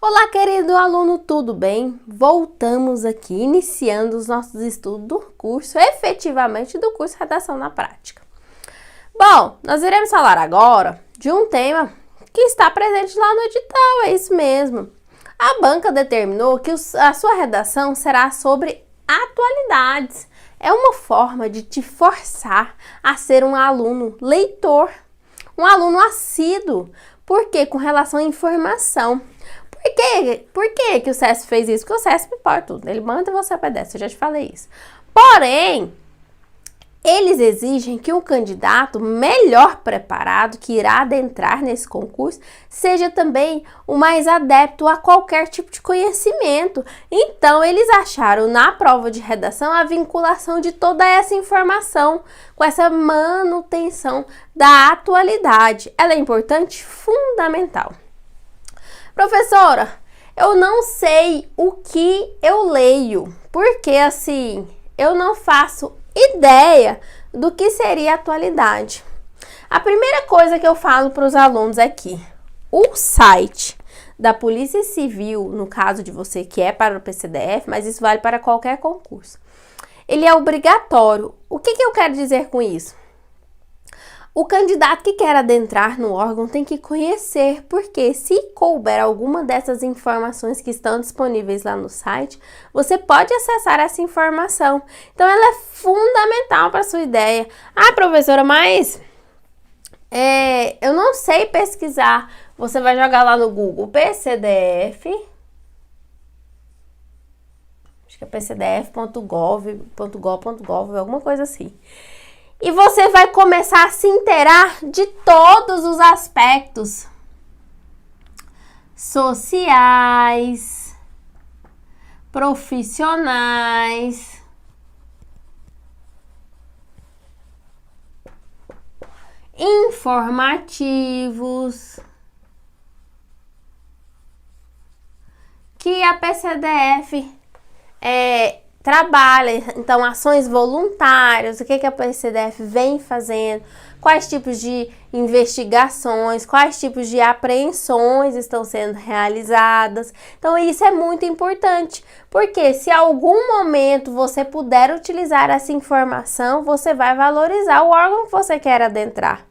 Olá, querido aluno, tudo bem? Voltamos aqui, iniciando os nossos estudos do curso, efetivamente do curso Redação na Prática. Bom, nós iremos falar agora de um tema que está presente lá no edital, é isso mesmo. A banca determinou que a sua redação será sobre atualidades. É uma forma de te forçar a ser um aluno leitor, um aluno assíduo, porque com relação à informação. Por que o CESP fez isso? Porque o CESP pode tudo, ele manda e você obedece, eu já te falei isso. Porém, eles exigem que o candidato melhor preparado que irá adentrar nesse concurso seja também o mais adepto a qualquer tipo de conhecimento. Então, eles acharam na prova de redação a vinculação de toda essa informação com essa manutenção da atualidade. Ela é importante? Fundamental. Professora, eu não sei o que eu leio, porque assim, eu não faço ideia do que seria atualidade. A primeira coisa que eu falo para os alunos é que o site da Polícia Civil, no caso de você que é para o PCDF, mas isso vale para qualquer concurso, ele é obrigatório. O que eu quero dizer com isso? O candidato que quer adentrar no órgão tem que conhecer, porque se couber alguma dessas informações que estão disponíveis lá no site, você pode acessar essa informação. Então, ela é fundamental para a sua ideia. Ah, professora, mas eu não sei pesquisar. Você vai jogar lá no Google PCDF, acho que é pcdf.gov.gov, alguma coisa assim. E você vai começar a se inteirar de todos os aspectos sociais, profissionais, informativos, que a PCDF trabalha. Então, ações voluntárias, o que a PCDF vem fazendo, quais tipos de investigações, quais tipos de apreensões estão sendo realizadas. Então, isso é muito importante, porque se em algum momento você puder utilizar essa informação, você vai valorizar o órgão que você quer adentrar.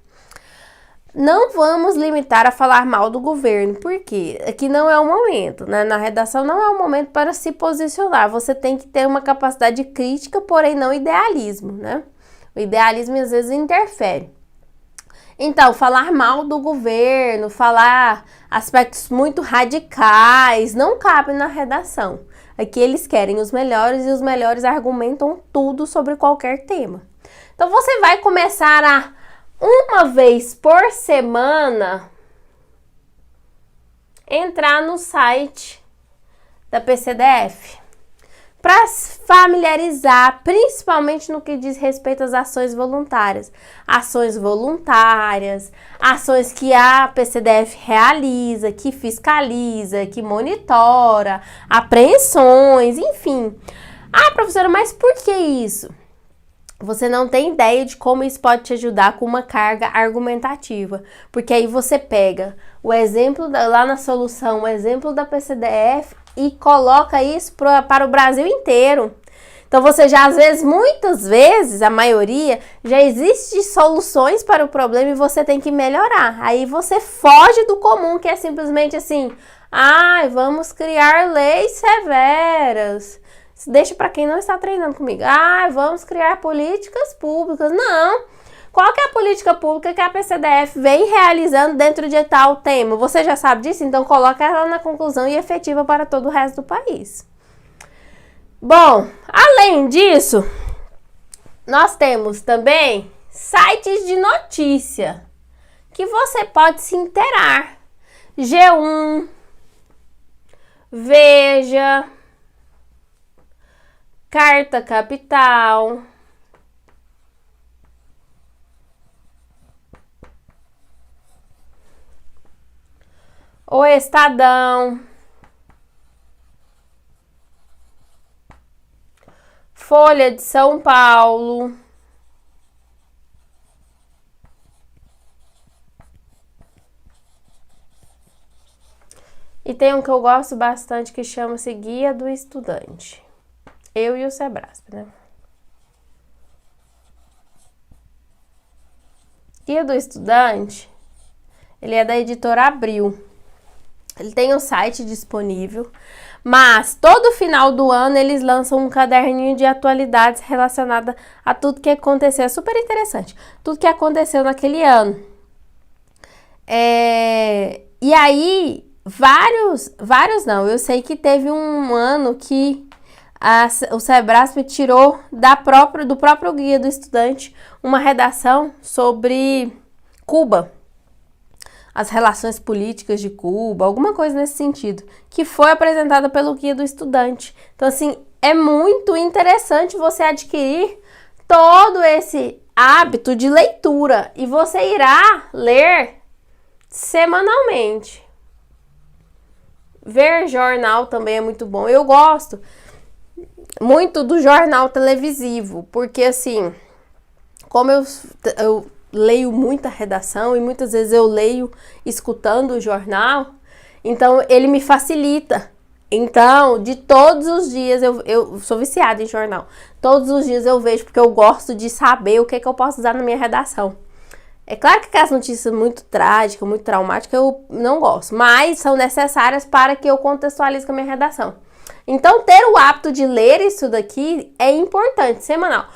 Não vamos limitar a falar mal do governo, porque aqui não é o momento, né? Na redação não é o momento para se posicionar. Você tem que ter uma capacidade crítica, porém não idealismo, né? O idealismo às vezes interfere. Então, falar mal do governo, falar aspectos muito radicais, não cabe na redação. Aqui eles querem os melhores e os melhores argumentam tudo sobre qualquer tema. Então, você vai começar a uma vez por semana entrar no site da PCDF para familiarizar, principalmente no que diz respeito às ações voluntárias. Ações voluntárias, ações que a PCDF realiza, que fiscaliza, que monitora, apreensões, enfim. Ah, professora, mas por que isso? Você não tem ideia de como isso pode te ajudar com uma carga argumentativa, porque aí você pega o exemplo lá na solução, o exemplo da PCDF e coloca isso para o Brasil inteiro. Então você já às vezes, muitas vezes, a maioria, já existe soluções para o problema e você tem que melhorar. Aí você foge do comum, que é simplesmente assim, vamos criar leis severas. Deixa para quem não está treinando comigo. Vamos criar políticas públicas. Não. Qual que é a política pública que a PCDF vem realizando dentro de tal tema? Você já sabe disso? Então coloca ela na conclusão e efetiva para todo o resto do país. Bom, além disso, nós temos também sites de notícia que você pode se inteirar. G1, Veja, Carta Capital, O Estadão, Folha de São Paulo, E tem um que eu gosto bastante que chama-se Guia do Estudante. Eu e o Sebrasp, né? Guia do Estudante, ele é da editora Abril. Ele tem um site disponível, mas todo final do ano eles lançam um caderninho de atualidades relacionada a tudo que aconteceu. É super interessante. Tudo que aconteceu naquele ano. E aí, vários não. Eu sei que teve um ano que o Sebrasp tirou do próprio Guia do Estudante uma redação sobre Cuba, as relações políticas de Cuba, alguma coisa nesse sentido, que foi apresentada pelo Guia do Estudante. Então, assim, é muito interessante você adquirir todo esse hábito de leitura e você irá ler semanalmente. Ver jornal também é muito bom. Eu gosto muito do jornal televisivo, porque assim, como eu leio muita redação e muitas vezes eu leio escutando o jornal, então ele me facilita. Então, de todos os dias, eu sou viciada em jornal. Todos os dias eu vejo, porque eu gosto de saber o que eu posso usar na minha redação. É claro que aquelas notícias muito trágicas, muito traumáticas, eu não gosto, mas são necessárias para que eu contextualize com a minha redação. Então, ter o hábito de ler isso daqui é importante, semanal.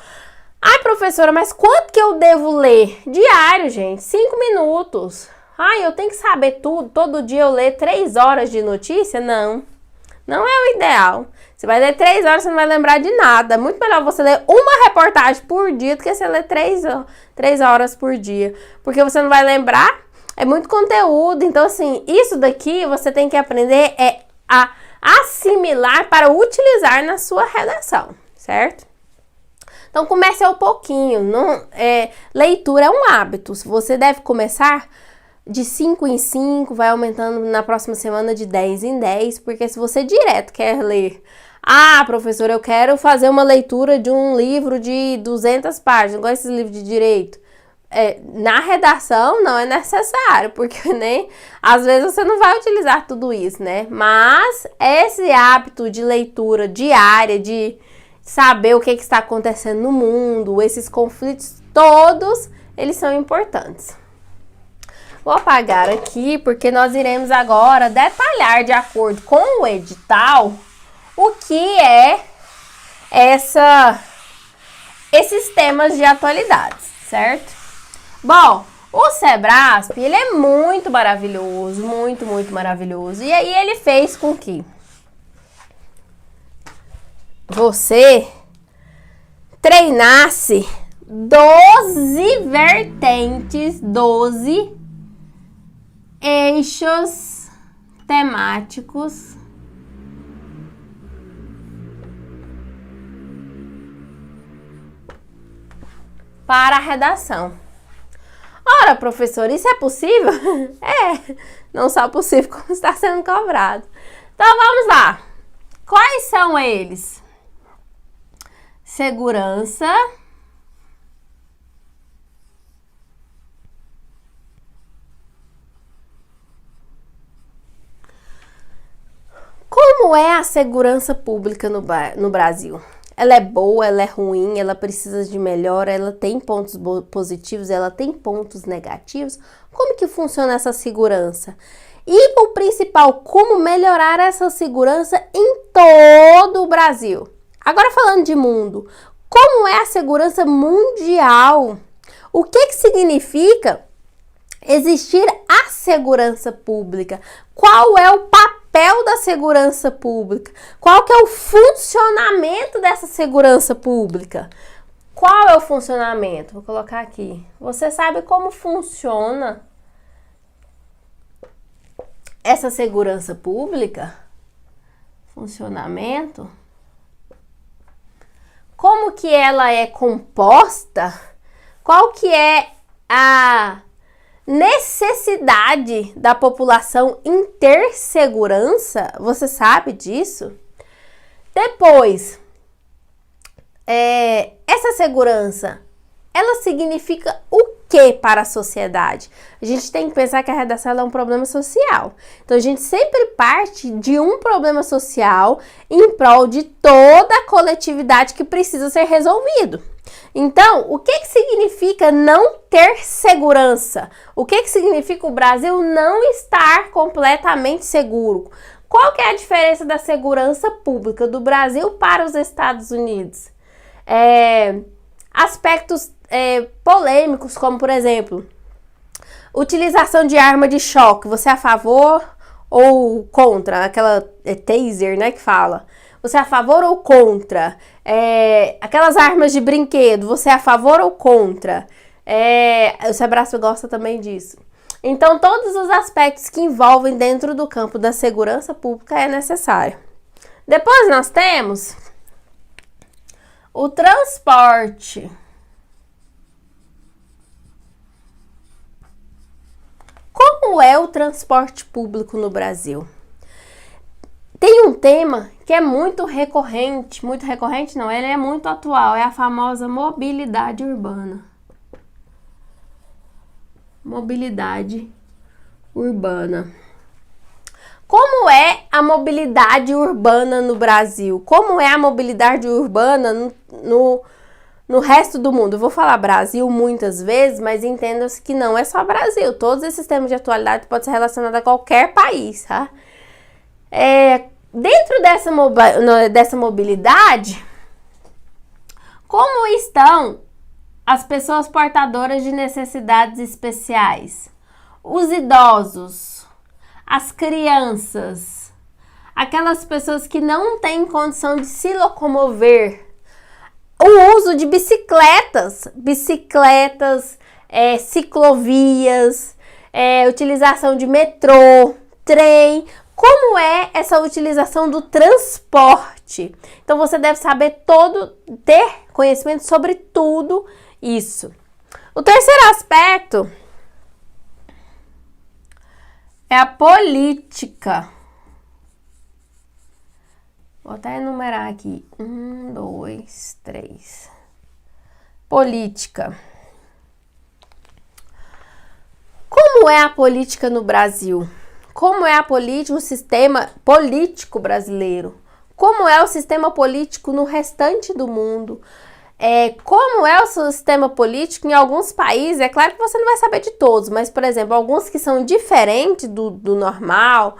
Ai, professora, mas quanto que eu devo ler? Diário, gente, 5 minutos. Ai, eu tenho que saber tudo, todo dia eu ler 3 horas de notícia? Não é o ideal. Você vai ler 3 horas, você não vai lembrar de nada. Muito melhor você ler uma reportagem por dia do que você ler 3 horas por dia. Porque você não vai lembrar, é muito conteúdo. Então, assim, isso daqui você tem que aprender a assimilar para utilizar na sua redação, certo? Então, comece ao pouquinho. Leitura é um hábito. Você deve começar de 5 em 5, vai aumentando na próxima semana de 10 em 10, porque se você direto quer ler, professora, eu quero fazer uma leitura de um livro de 200 páginas, igual esses livros de direito, na redação não é necessário, porque né, às vezes você não vai utilizar tudo isso, né? Mas esse hábito de leitura diária, de saber o que está acontecendo no mundo, esses conflitos todos, eles são importantes. Vou apagar aqui, porque nós iremos agora detalhar, de acordo com o edital, o que é esses temas de atualidades, certo? Bom, o Sebrasp, ele é muito maravilhoso, muito, muito maravilhoso. E aí ele fez com que você treinasse 12 vertentes, 12 eixos temáticos para a redação. Ora, professor, isso é possível? Não só possível, como está sendo cobrado. Então, vamos lá. Quais são eles? Segurança. Como é a segurança pública no Brasil? Ela é boa, ela é ruim, ela precisa de melhora, ela tem pontos positivos, ela tem pontos negativos? Como que funciona essa segurança? E o principal, como melhorar essa segurança em todo o Brasil? Agora falando de mundo, como é a segurança mundial? O que significa existir a segurança pública? Qual é o papel da segurança pública? Qual que é o funcionamento dessa segurança pública? Qual é o funcionamento? Vou colocar aqui. Você sabe como funciona essa segurança pública? Funcionamento? Como que ela é composta? Qual que é a necessidade da população em ter segurança? Você sabe disso? Depois, essa segurança, ela significa o que para a sociedade? A gente tem que pensar que a redação é um problema social. Então, a gente sempre parte de um problema social em prol de toda a coletividade que precisa ser resolvido. Então, o que significa não ter segurança? O que significa o Brasil não estar completamente seguro? Qual que é a diferença da segurança pública do Brasil para os Estados Unidos? Aspectos polêmicos, como por exemplo, utilização de arma de choque. Você é a favor ou contra? Aquela taser, né, que fala. Você é a favor ou contra? Aquelas armas de brinquedo, você é a favor ou contra? O Sebrae gosta também disso. Então, todos os aspectos que envolvem dentro do campo da segurança pública é necessário. Depois nós temos o transporte. Como é o transporte público no Brasil? Tem um tema que é muito recorrente não, ele é muito atual, é a famosa mobilidade urbana. Mobilidade urbana. Como é a mobilidade urbana no Brasil? Como é a mobilidade urbana no resto do mundo? Eu vou falar Brasil muitas vezes, mas entenda-se que não é só Brasil. Todos esses termos de atualidade podem ser relacionados a qualquer país, tá? Dentro dessa mobilidade, como estão as pessoas portadoras de necessidades especiais? Os idosos, as crianças, aquelas pessoas que não têm condição de se locomover, o uso de bicicletas, ciclovias, utilização de metrô, trem. Como é essa utilização do transporte? Então, você deve saber ter conhecimento sobre tudo isso. O terceiro aspecto é a política. Vou até enumerar aqui. 1, 2, 3. Política. Como é a política no Brasil? Como é o sistema político brasileiro? Como é o sistema político no restante do mundo? Como é o sistema político em alguns países? É claro que você não vai saber de todos, mas, por exemplo, alguns que são diferentes do normal,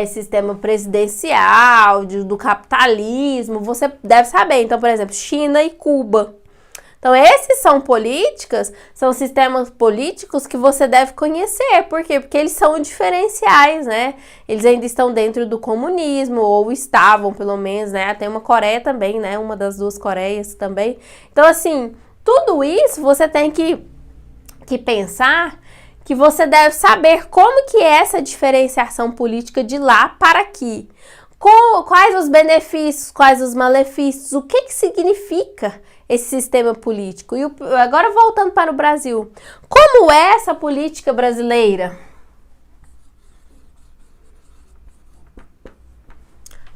sistema presidencial, do capitalismo, você deve saber. Então, por exemplo, China e Cuba. Então, esses são sistemas políticos que você deve conhecer. Por quê? Porque eles são diferenciais, né? Eles ainda estão dentro do comunismo, ou estavam, pelo menos, né? Tem uma Coreia também, né? Uma das duas Coreias também. Então, assim, tudo isso você tem que pensar que você deve saber como que é essa diferenciação política de lá para aqui. Quais os benefícios, quais os malefícios, o que significa esse sistema político. E agora voltando para o Brasil, como é essa política brasileira?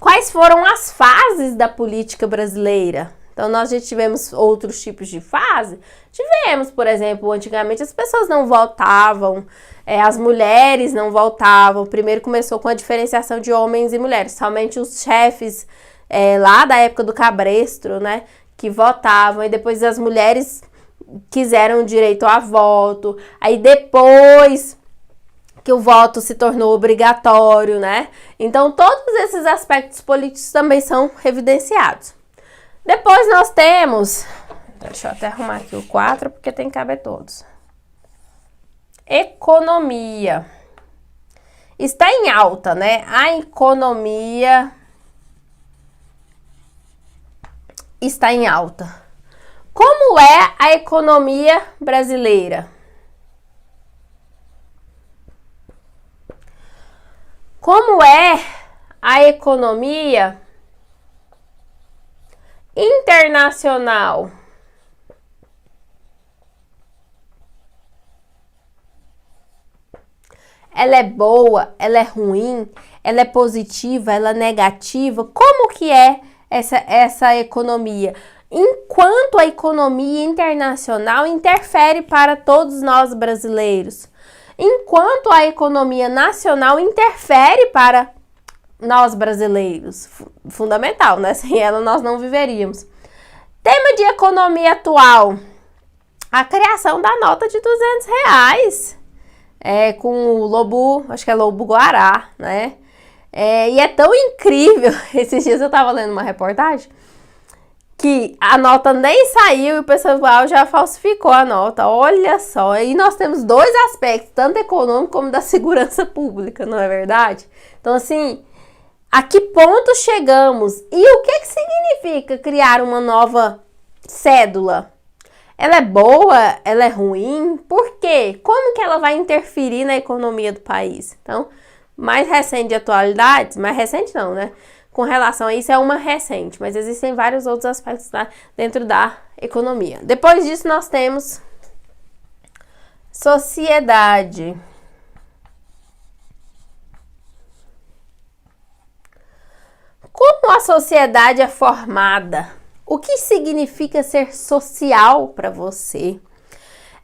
Quais foram as fases da política brasileira? Então, nós já tivemos outros tipos de fase? Tivemos, por exemplo, antigamente as pessoas não votavam, as mulheres não votavam. Primeiro começou com a diferenciação de homens e mulheres, somente os chefes lá da época do Cabresto, né, que votavam, e depois as mulheres quiseram direito a voto, aí depois que o voto se tornou obrigatório, né? Então, todos esses aspectos políticos também são evidenciados. Depois nós temos, deixa eu até arrumar aqui o 4, porque tem que caber todos. Economia. Está em alta, né? A economia está em alta. Como é a economia brasileira? Como é a economia internacional? Ela é boa? Ela é ruim? Ela é positiva? Ela é negativa? Como que é essa economia? enquanto a economia internacional interfere para todos nós brasileiros, enquanto a economia nacional interfere para nós brasileiros. Fundamental, né? Sem ela nós não viveríamos. Tema de economia atual: a criação da nota de R$ 200, com o lobo, acho que é lobo-guará, né? E é tão incrível, esses dias eu tava lendo uma reportagem, que a nota nem saiu e o pessoal já falsificou a nota, olha só. E nós temos dois aspectos, tanto econômico como da segurança pública, não é verdade? Então, assim, a que ponto chegamos? E o que significa criar uma nova cédula? Ela é boa? Ela é ruim? Por quê? Como que ela vai interferir na economia do país? Então, mais recente de atualidades, mais recente não, né? Com relação a isso é uma recente, mas existem vários outros aspectos dentro da economia. Depois disso nós temos sociedade. Como a sociedade é formada? O que significa ser social para você?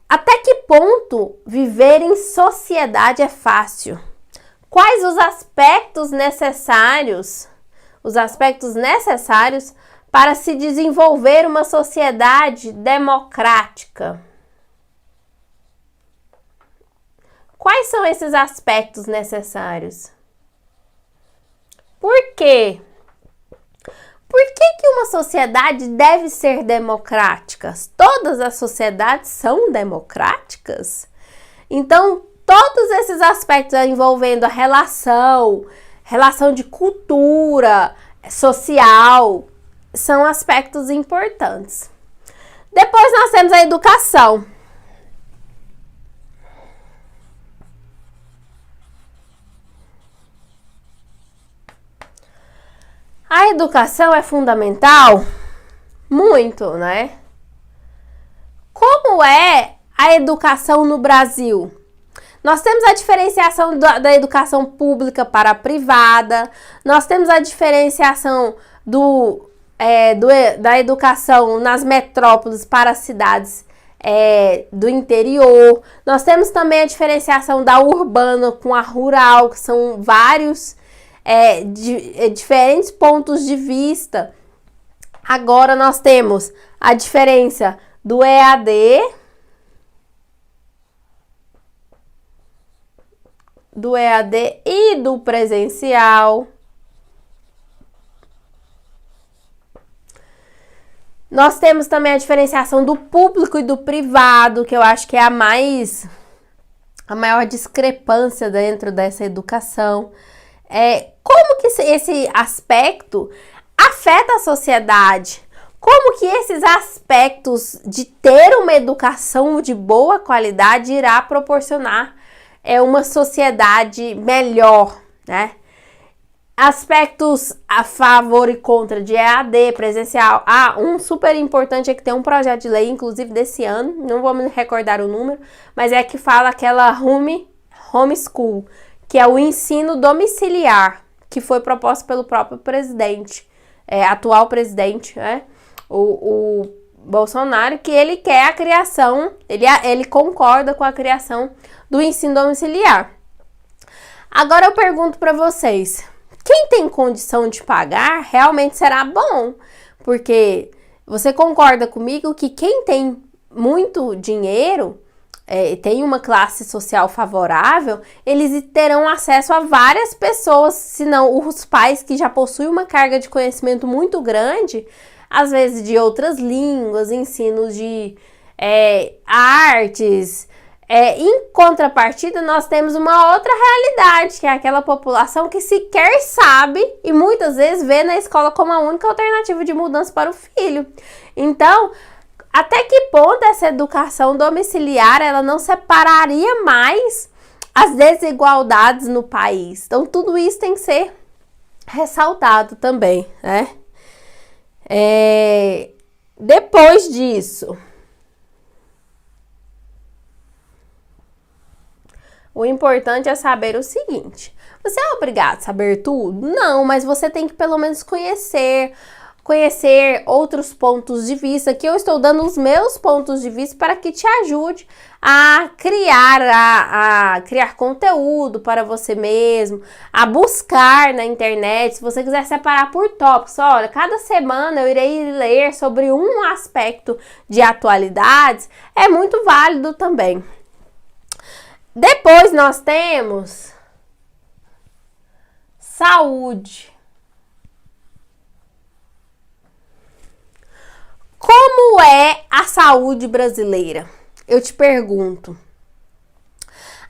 Até que ponto viver em sociedade é fácil? Quais os aspectos necessários para se desenvolver uma sociedade democrática? Quais são esses aspectos necessários? Por quê? Por que uma sociedade deve ser democrática? Todas as sociedades são democráticas? Então, todos esses aspectos envolvendo a relação de cultura, social, são aspectos importantes. Depois nós temos a educação. A educação é fundamental? Muito, né? Como é a educação no Brasil? Nós temos a diferenciação da educação pública para a privada, nós temos a diferenciação da educação nas metrópoles para as cidades do interior, nós temos também a diferenciação da urbana com a rural, que são vários diferentes pontos de vista. Agora nós temos a diferença do EAD, e do presencial. Nós temos também a diferenciação do público e do privado, que eu acho que é a maior discrepância dentro dessa educação. Como que esse aspecto afeta a sociedade? Como que esses aspectos de ter uma educação de boa qualidade irá proporcionar uma sociedade melhor, né? Aspectos a favor e contra de EAD, presencial. Um super importante é que tem um projeto de lei, inclusive desse ano, não vou me recordar o número, mas que fala aquela homeschool, que é o ensino domiciliar, que foi proposto pelo próprio presidente, atual presidente, né? O Bolsonaro, que ele quer a criação, ele concorda com a criação do ensino domiciliar. Agora eu pergunto para vocês, quem tem condição de pagar realmente será bom, porque você concorda comigo que quem tem muito dinheiro, tem uma classe social favorável, eles terão acesso a várias pessoas, se não os pais que já possuem uma carga de conhecimento muito grande, às vezes de outras línguas, ensinos de artes. Em contrapartida, nós temos uma outra realidade, que é aquela população que sequer sabe e muitas vezes vê na escola como a única alternativa de mudança para o filho. Então, até que ponto essa educação domiciliar ela não separaria mais as desigualdades no país? Então, tudo isso tem que ser ressaltado também, né? Depois disso, o importante é saber o seguinte: você é obrigado a saber tudo? Não, mas você tem que pelo menos conhecer conhecer outros pontos de vista, que eu estou dando os meus pontos de vista para que te ajude a criar conteúdo para você mesmo, a buscar na internet. Se você quiser separar por tópicos, olha, cada semana eu irei ler sobre um aspecto de atualidades, é muito válido também. Depois nós temos saúde. Como é a saúde brasileira? Eu te pergunto.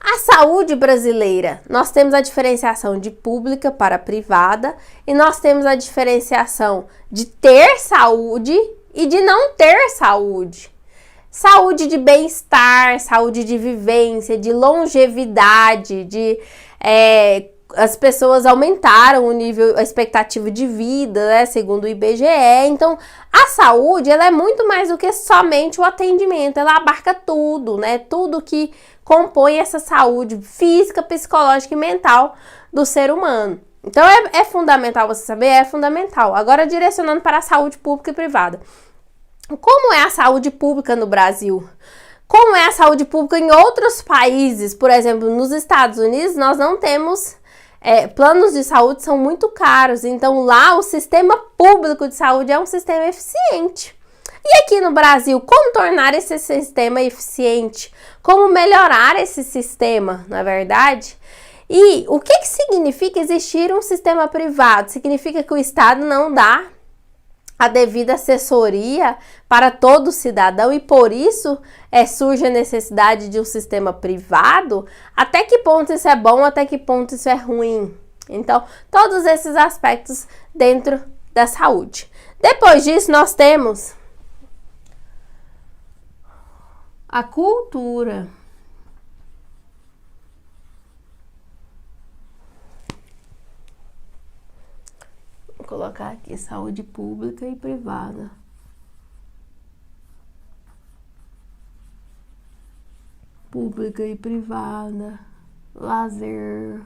A saúde brasileira, nós temos a diferenciação de pública para privada e nós temos a diferenciação de ter saúde e de não ter saúde. Saúde de bem-estar, saúde de vivência, de longevidade, as pessoas aumentaram o nível, a expectativa de vida, né, segundo o IBGE. Então, a saúde, ela é muito mais do que somente o atendimento, ela abarca tudo, né, tudo que compõe essa saúde física, psicológica e mental do ser humano. Então, é fundamental você saber, é fundamental. Agora, direcionando para a saúde pública e privada. Como é a saúde pública no Brasil? Como é a saúde pública em outros países? Por exemplo, nos Estados Unidos, nós não temos... planos de saúde são muito caros, então lá o sistema público de saúde é um sistema eficiente. E aqui no Brasil, como tornar esse sistema eficiente? Como melhorar esse sistema, na verdade? E o que significa existir um sistema privado? Significa que o Estado não dá a devida assessoria para todo cidadão e por isso surge a necessidade de um sistema privado. Até que ponto isso é bom, até que ponto isso é ruim? Então, todos esses aspectos dentro da saúde. Depois disso, nós temos a cultura. Vou colocar aqui saúde pública e privada. Pública e privada, lazer,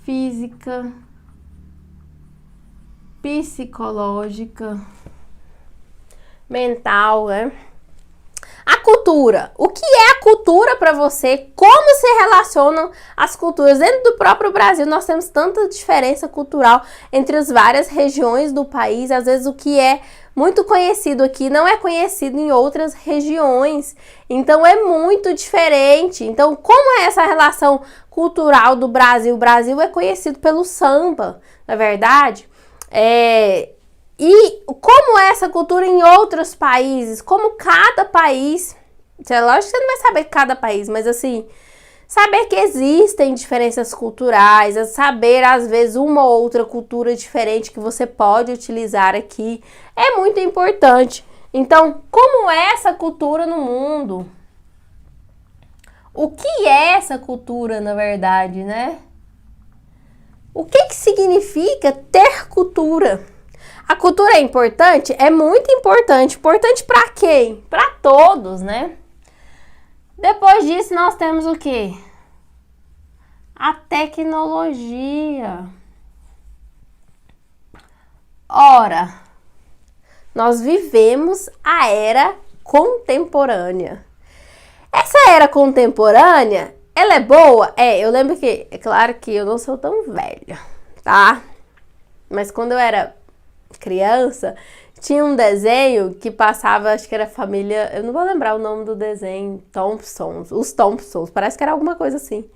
física, psicológica, mental, né? A cultura. O que é a cultura para você? Como se relacionam as culturas? Dentro do próprio Brasil, nós temos tanta diferença cultural entre as várias regiões do país. Às vezes, o que é muito conhecido aqui não é conhecido em outras regiões. Então, é muito diferente. Então, como é essa relação cultural do Brasil? O Brasil é conhecido pelo samba, na verdade. E como é essa cultura em outros países? Como cada país... Lógico que você não vai saber cada país, mas assim... Saber que existem diferenças culturais, saber às vezes uma ou outra cultura diferente que você pode utilizar aqui, é muito importante. Então, como é essa cultura no mundo? O que é essa cultura, na verdade, né? O que significa ter cultura? A cultura é importante? É muito importante. Importante para quem? Para todos, né? Depois disso, nós temos o quê? A tecnologia. Ora, nós vivemos a era contemporânea. Essa era contemporânea, ela é boa? Eu lembro que, é claro que eu não sou tão velha, tá? Mas quando eu era criança, tinha um desenho que passava, acho que era família, eu não vou lembrar o nome do desenho, os Thompsons, parece que era alguma coisa assim.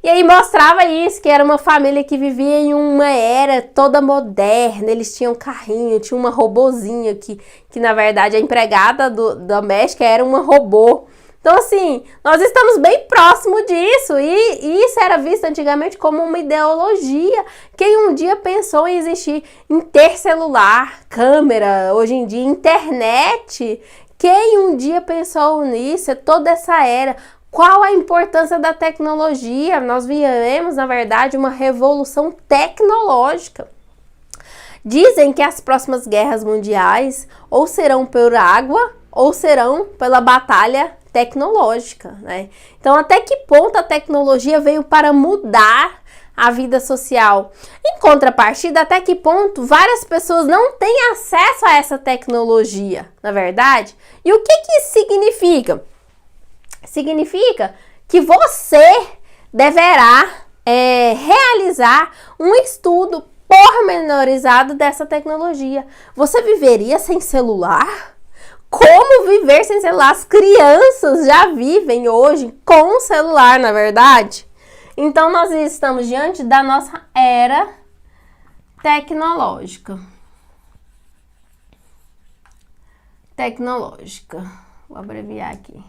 E aí mostrava isso, que era uma família que vivia em uma era toda moderna, eles tinham carrinho, tinha uma robozinha que na verdade a empregada doméstica era uma robô. Então, assim, nós estamos bem próximo disso e isso era visto antigamente como uma ideologia. Quem um dia pensou em existir, em ter celular, câmera, hoje em dia internet, quem um dia pensou nisso, toda essa era? Qual a importância da tecnologia? Nós vivemos, na verdade, uma revolução tecnológica. Dizem que as próximas guerras mundiais ou serão por água ou serão pela batalha tecnológica, né? Então, até que ponto a tecnologia veio para mudar a vida social. Em contrapartida, até que ponto várias pessoas não têm acesso a essa tecnologia, na verdade? E o que isso significa? Significa que você deverá realizar um estudo pormenorizado dessa tecnologia. Você viveria sem celular? Como viver sem celular? As crianças já vivem hoje com celular, na verdade? Então, nós estamos diante da nossa era tecnológica. Vou abreviar aqui.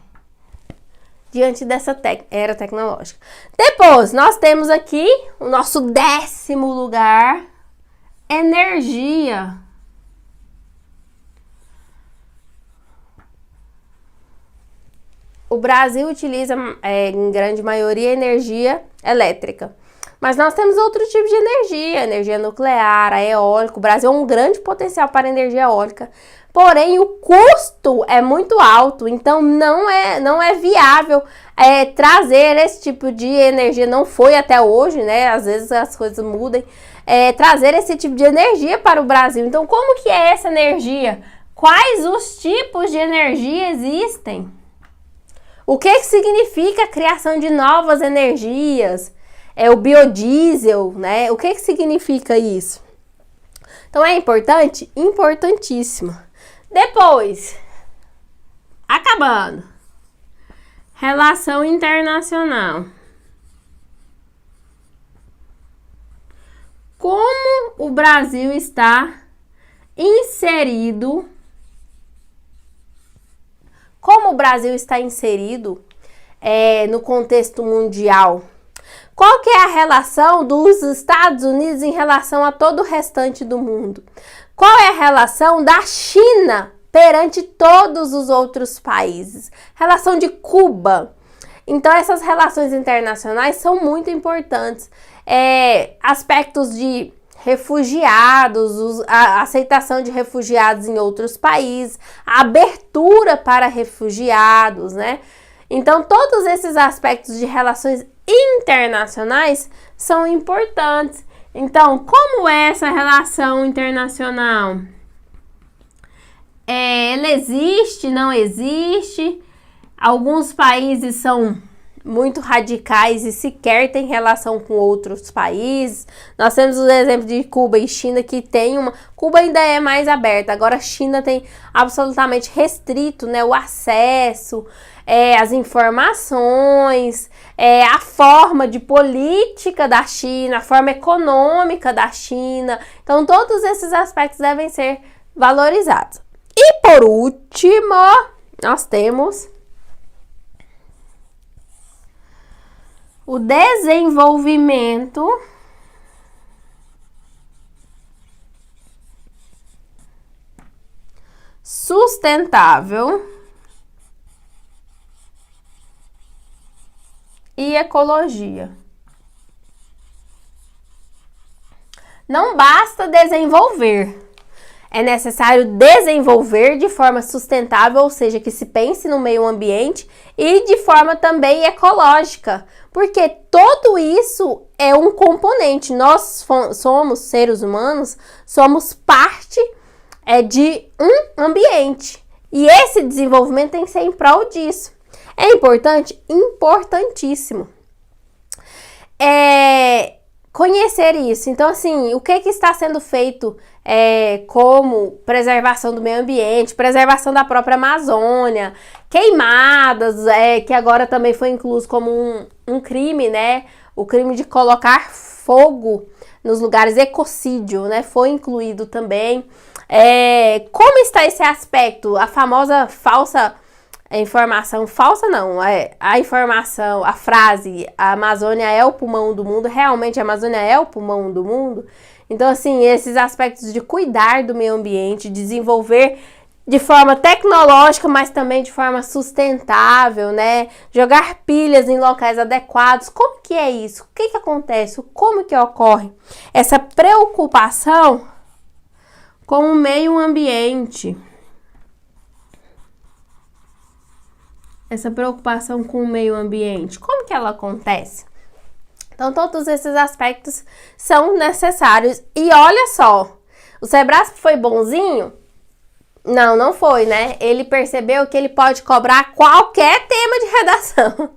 Diante dessa era tecnológica. Depois, nós temos aqui o nosso 10º lugar, energia. O Brasil utiliza, em grande maioria, energia elétrica. Mas nós temos outro tipo de energia nuclear, a eólica. O Brasil é um grande potencial para energia eólica. Porém, o custo é muito alto, então não é viável trazer esse tipo de energia. Não foi até hoje, né? Às vezes as coisas mudam. Trazer esse tipo de energia para o Brasil. Então, como que é essa energia? Quais os tipos de energia existem? O que significa a criação de novas energias? O biodiesel, né? O que significa isso? Então, é importante? Importantíssimo. Depois, acabando. Relação internacional. Como o Brasil está inserido? Como o Brasil está inserido no contexto mundial? Qual que é a relação dos Estados Unidos em relação a todo o restante do mundo? Qual é a relação da China perante todos os outros países? Relação de Cuba. Então, essas relações internacionais são muito importantes. Aspectos de refugiados, a aceitação de refugiados em outros países, a abertura para refugiados, né? Então, todos esses aspectos de relações internacionais são importantes. Então, como é essa relação internacional? Ela existe, não existe? Alguns países são muito radicais e sequer têm relação com outros países. Nós temos o exemplo de Cuba e China, que tem uma... Cuba ainda é mais aberta, agora a China tem absolutamente restrito, né, o acesso, as informações, a forma de política da China, a forma econômica da China. Então, todos esses aspectos devem ser valorizados. E, por último, nós temos o desenvolvimento sustentável e ecologia. Não basta desenvolver, é necessário desenvolver de forma sustentável, ou seja, que se pense no meio ambiente e de forma também ecológica, porque tudo isso é um componente. Nós somos seres humanos, somos parte de um ambiente e esse desenvolvimento tem que ser em prol disso. É importante? Importantíssimo. Conhecer isso. Então, assim, o que está sendo feito como preservação do meio ambiente, preservação da própria Amazônia, queimadas, que agora também foi incluso como um crime, né? O crime de colocar fogo nos lugares, ecocídio, né? Foi incluído também. Como está esse aspecto? A famosa falsa informação, falsa não, a informação, a frase, a Amazônia é o pulmão do mundo, realmente a Amazônia é o pulmão do mundo. Então, assim, esses aspectos de cuidar do meio ambiente, desenvolver de forma tecnológica, mas também de forma sustentável, né? Jogar pilhas em locais adequados. Como que é isso? O que acontece? Como que ocorre? Essa preocupação com o meio ambiente. Essa preocupação com o meio ambiente, como que ela acontece? Então, todos esses aspectos são necessários. E olha só, o Sebrasp foi bonzinho? Não, não foi, né? Ele percebeu que ele pode cobrar qualquer tema de redação.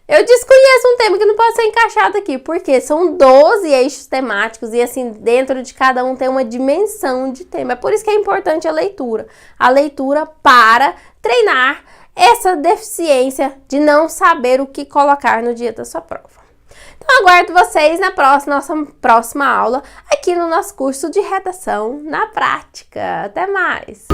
Eu desconheço um tema que não pode ser encaixado aqui, porque são 12 eixos temáticos e assim, dentro de cada um tem uma dimensão de tema. É por isso que é importante a leitura. A leitura para treinar essa deficiência de não saber o que colocar no dia da sua prova. Então, aguardo vocês na nossa próxima aula aqui no nosso curso de redação na prática. Até mais!